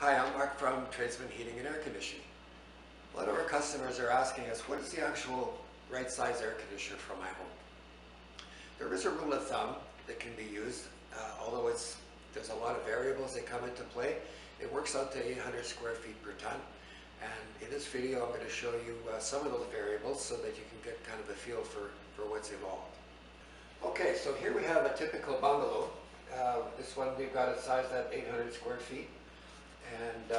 Hi, I'm Mark from Tradesman Heating and Air Conditioning. A lot of our customers are asking us, what is the actual right size air conditioner for my home? There is a rule of thumb that can be used, although there's a lot of variables that come into play. It works out to 800 square feet per ton. And in this video, I'm going to show you some of those variables so that you can get kind of a feel for what's involved. Okay, so here we have a typical bungalow. This one we've got it sized at 800 square feet. And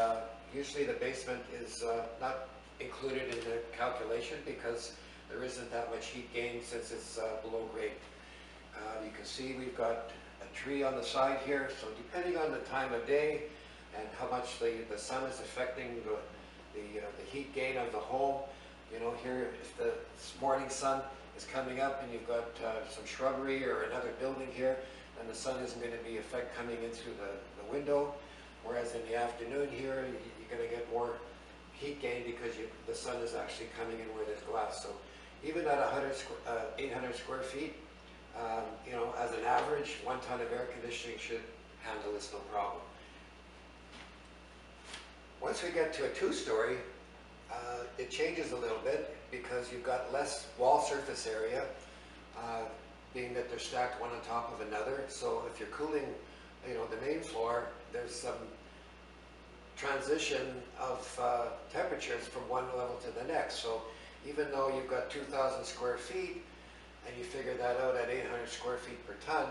usually the basement is not included in the calculation because there isn't that much heat gain since it's below grade. You can see we've got a tree on the side here, so depending on the time of day and how much the sun is affecting the heat gain of the home, you know, here if the morning sun is coming up and you've got some shrubbery or another building here, then the sun isn't going to be coming in through the window. Whereas in the afternoon here, you're going to get more heat gain because the sun is actually coming in where there's glass. So even at 800 square feet, you know, as an average, 1 ton of air conditioning should handle this no problem. Once we get to a 2-story, it changes a little bit because you've got less wall surface area, being that they're stacked one on top of another. So if you're cooling, you know, the main floor, there's some transition of temperatures from one level to the next. So even though you've got 2,000 square feet and you figure that out at 800 square feet per ton,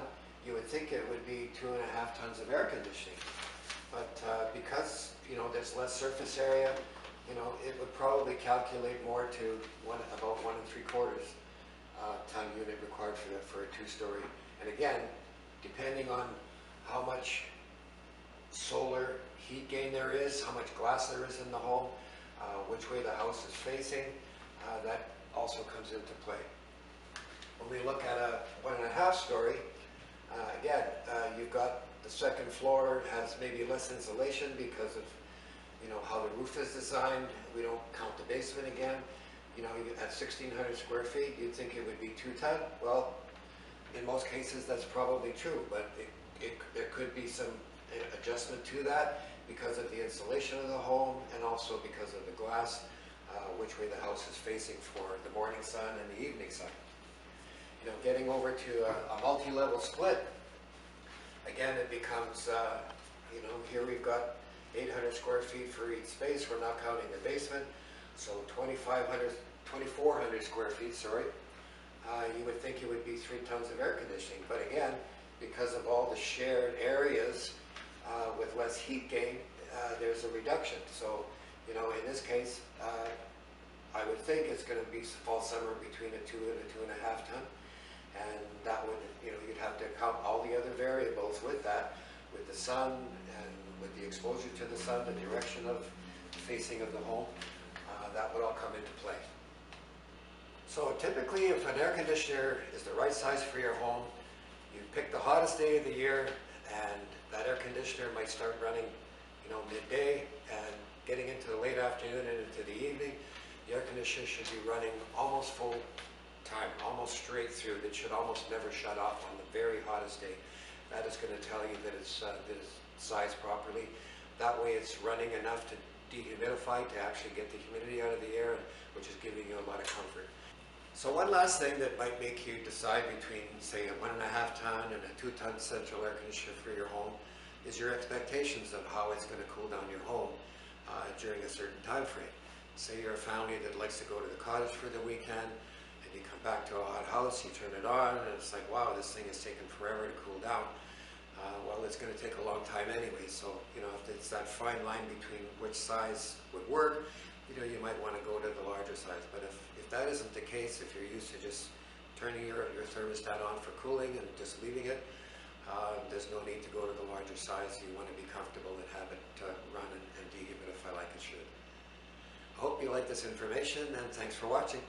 you would think it would be 2.5 tons of air conditioning. But because, you know, there's less surface area, you know, it would probably calculate more to about 1 3/4 ton unit required for a 2-story. And again, depending on how much solar heat gain there is, how much glass there is in the home, which way the house is facing, that also comes into play. When we look at a 1.5 story, again, you've got the second floor has maybe less insulation because of, you know, how the roof is designed. We don't count the basement again. You know, at 1,600 square feet, you'd think it would be 2 ton. Well, in most cases, that's probably true, but there could be some adjustment to that because of the insulation of the home and also because of the glass, which way the house is facing for the morning sun and the evening sun. You know, getting over to a multi-level split, again, it becomes, you know, here we've got 800 square feet for each space. We're not counting the basement. So 2,400 square feet, sorry. You would think it would be 3 tons of air conditioning. But again, because of all the shared areas with less heat gain, there's a reduction. So, you know, in this case, I would think it's going to fall somewhere between a 2 and a 2.5 ton. And that would, you know, you'd have to count all the other variables with that, with the sun and with the exposure to the sun, the direction of the facing of the home. That would all come into play. So typically, if an air conditioner is the right size for your home, you pick the hottest day of the year, and that air conditioner might start running, you know, midday, and getting into the late afternoon and into the evening, the air conditioner should be running almost full time, almost straight through. It should almost never shut off on the very hottest day. That is going to tell you that it's sized properly. That way it's running enough to dehumidify, to actually get the humidity out of the air, which is giving you a lot of comfort. So one last thing that might make you decide between, say, a 1.5 ton and a 2 ton central air conditioner for your home is your expectations of how it's going to cool down your home during a certain time frame. Say you're a family that likes to go to the cottage for the weekend, and you come back to a hot house, you turn it on, and it's like, wow, this thing is taking forever to cool down. Well, it's going to take a long time anyway, so, you know, if it's that fine line between which size would work, you know, you might want to go to the larger size. But if that isn't the case, if you're used to just turning your thermostat on for cooling and just leaving it, there's no need to go to the larger size. You want to be comfortable and have it run and dehumidify like it should. I hope you like this information, and thanks for watching.